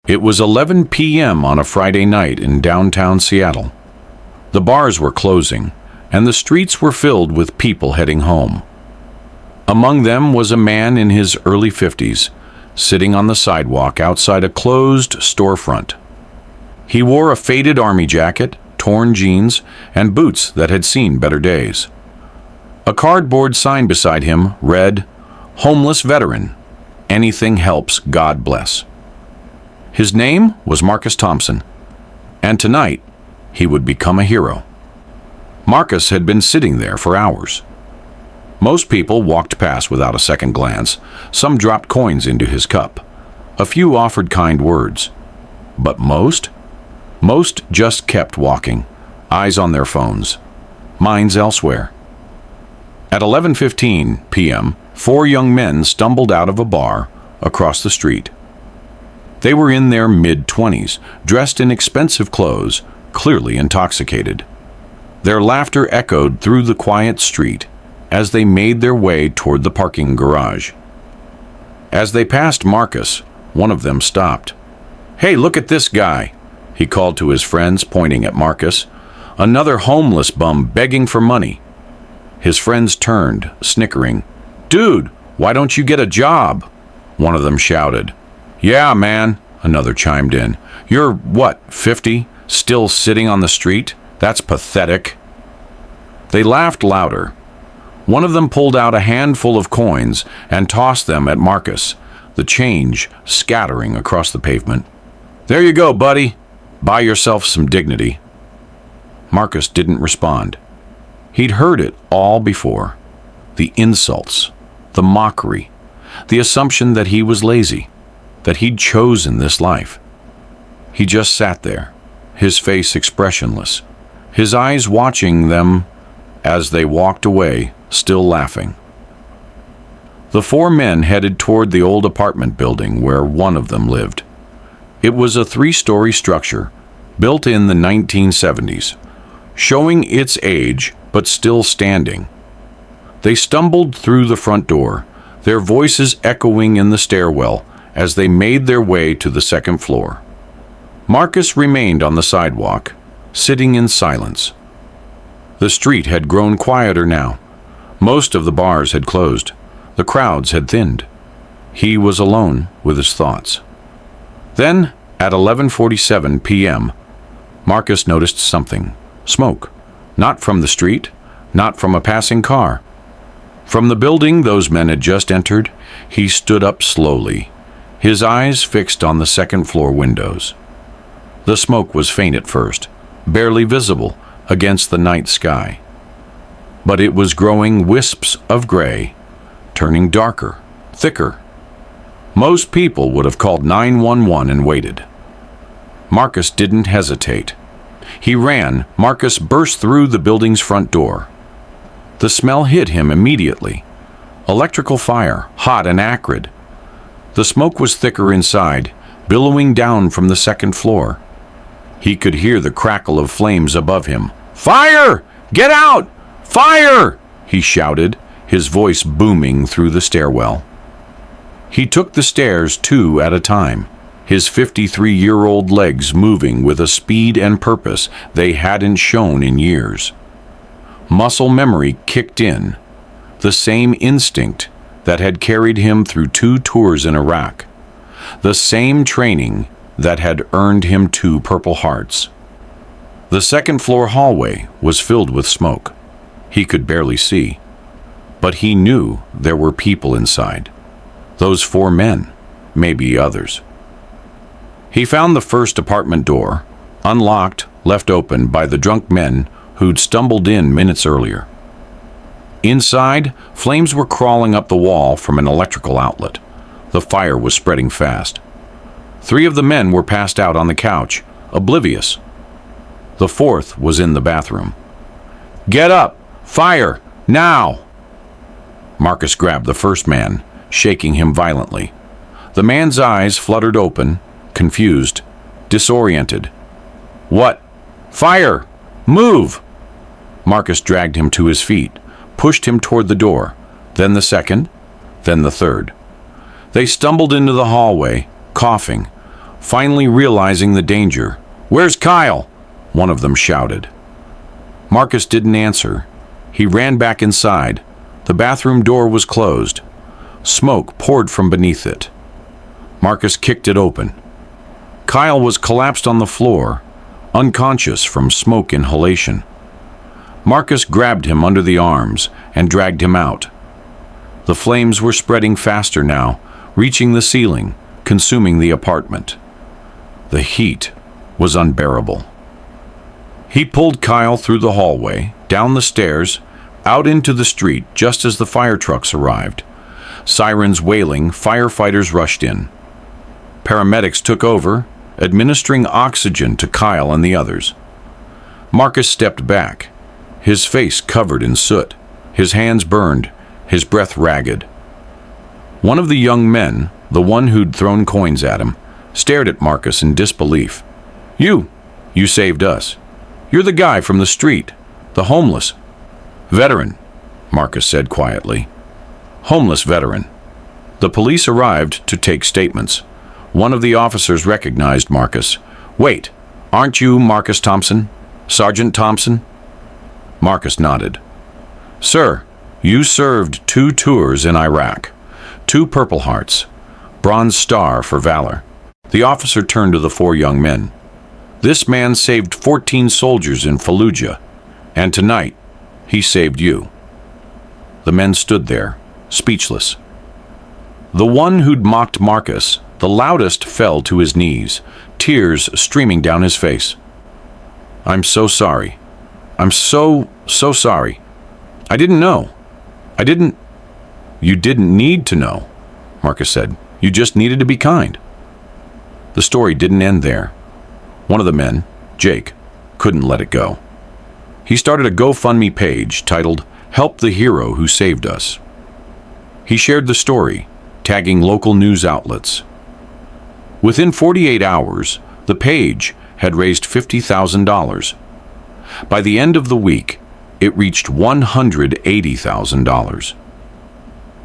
It was 11 p.m. on a Friday night in downtown Seattle. The bars were closing, and the streets were filled with people heading home. Among them was a man in his early 50s, sitting on the sidewalk outside a closed storefront. He wore a faded army jacket, torn jeans, and boots that had seen better days. A cardboard sign beside him read, "Homeless Veteran. Anything helps, God bless." His name was Marcus Thompson, and tonight he would become a hero. Marcus had been sitting there for hours. Most people walked past without a second glance. Some dropped coins into his cup. A few offered kind words. But most just kept walking, eyes on their phones, minds elsewhere. At 11:15 p.m., 4 young men stumbled out of a bar across the street. They were in their mid-20s, dressed in expensive clothes, clearly intoxicated. Their laughter echoed through the quiet street as they made their way toward the parking garage. As they passed Marcus, one of them stopped. "Hey, look at this guy," he called to his friends, pointing at Marcus. "Another homeless bum begging for money." His friends turned, snickering. "Dude, why don't you get a job?" one of them shouted. "Yeah, man," another chimed in. "You're, what, 50? Still sitting on the street? That's pathetic." They laughed louder. One of them pulled out a handful of coins and tossed them at Marcus, the change scattering across the pavement. "There you go, buddy. Buy yourself some dignity." Marcus didn't respond. He'd heard it all before. The insults, the mockery, the assumption that he was lazy, that he'd chosen this life. He just sat there, his face expressionless, his eyes watching them as they walked away, still laughing. The 4 men headed toward the old apartment building where one of them lived. It was a 3-story structure, built in the 1970s, showing its age but still standing. They stumbled through the front door, their voices echoing in the stairwell as they made their way to the second floor. Marcus remained on the sidewalk, sitting in silence. The street had grown quieter now. Most of the bars had closed. The crowds had thinned. He was alone with his thoughts. Then, at 11:47 p.m., Marcus noticed something. Smoke. Not from the street, not from a passing car. From the building those men had just entered, he stood up slowly, his eyes fixed on the second-floor windows. The smoke was faint at first, barely visible against the night sky. But it was growing wisps of gray, turning darker, thicker. Most people would have called 911 and waited. Marcus didn't hesitate. He ran. Marcus burst through the building's front door. The smell hit him immediately. Electrical fire, hot and acrid. The smoke was thicker inside, billowing down from the second floor. He could hear the crackle of flames above him. "Fire! Get out! Fire!" he shouted, his voice booming through the stairwell. He took the stairs 2 at a time, his 53-year-old legs moving with a speed and purpose they hadn't shown in years. Muscle memory kicked in, the same instinct that had carried him through 2 tours in Iraq, the same training that had earned him 2 Purple Hearts. The second-floor hallway was filled with smoke. He could barely see, but he knew there were people inside. Those 4 men, maybe others. He found the first apartment door, unlocked, left open by the drunk men who'd stumbled in minutes earlier. Inside, flames were crawling up the wall from an electrical outlet. The fire was spreading fast. 3 of the men were passed out on the couch, oblivious. The 4th was in the bathroom. "Get up! Fire! Now!" Marcus grabbed the first man, shaking him violently. The man's eyes fluttered open, confused, disoriented. "What? Fire! Move!" Marcus dragged him to his feet, pushed him toward the door, then the second, then the third. They stumbled into the hallway, coughing. finally realizing the danger. "Where's Kyle?" one of them shouted. Marcus didn't answer. He ran back inside. The bathroom door was closed. Smoke poured from beneath it. Marcus kicked it open. Kyle was collapsed on the floor, unconscious from smoke inhalation. Marcus grabbed him under the arms and dragged him out. The flames were spreading faster now, reaching the ceiling, consuming the apartment. The heat was unbearable. He pulled Kyle through the hallway, down the stairs, out into the street just as the fire trucks arrived. Sirens wailing, firefighters rushed in. Paramedics took over, administering oxygen to Kyle and the others. Marcus stepped back, his face covered in soot, his hands burned, his breath ragged. One of the young men, the one who'd thrown coins at him, stared at Marcus in disbelief. You saved us. You're the guy from the street, the homeless." "Veteran," Marcus said quietly. "Homeless veteran." The police arrived to take statements. One of the officers recognized Marcus. "Wait, aren't you Marcus Thompson? Sergeant Thompson?" Marcus nodded. "Sir, you served 2 tours in Iraq, 2 Purple Hearts, Bronze Star for Valor." The officer turned to the 4 young men. "This man saved 14 soldiers in Fallujah, and tonight he saved you." The men stood there, speechless. The one who'd mocked Marcus, the loudest, fell to his knees, tears streaming down his face. "I'm so sorry. I'm so sorry. I didn't know. I didn't—" "You didn't need to know," Marcus said. "You just needed to be kind." The story didn't end there. One of the men, Jake, couldn't let it go. He started a GoFundMe page titled "Help the Hero Who Saved Us." He shared the story, tagging local news outlets. Within 48 hours, the page had raised $50,000. By the end of the week, it reached $180,000.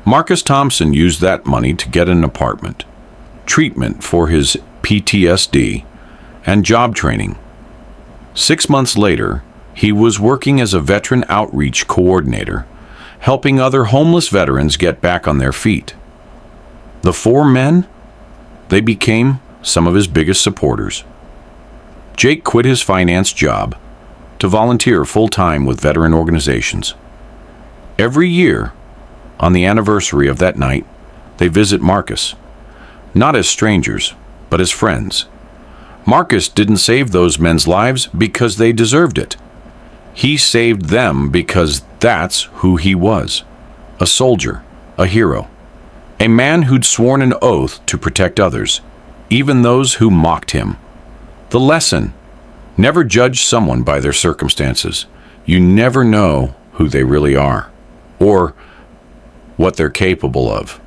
Marcus Thompson used that money to get an apartment, treatment for his PTSD, and job training. 6 months later, he was working as a veteran outreach coordinator, helping other homeless veterans get back on their feet. The 4 men, they became some of his biggest supporters. Jake quit his finance job to volunteer full-time with veteran organizations. Every year, on the anniversary of that night, they visit Marcus, not as strangers, but as friends. Marcus didn't save those men's lives because they deserved it. He saved them because that's who he was. A soldier, a hero, a man who'd sworn an oath to protect others, even those who mocked him. The lesson: never judge someone by their circumstances. You never know who they really are, or what they're capable of.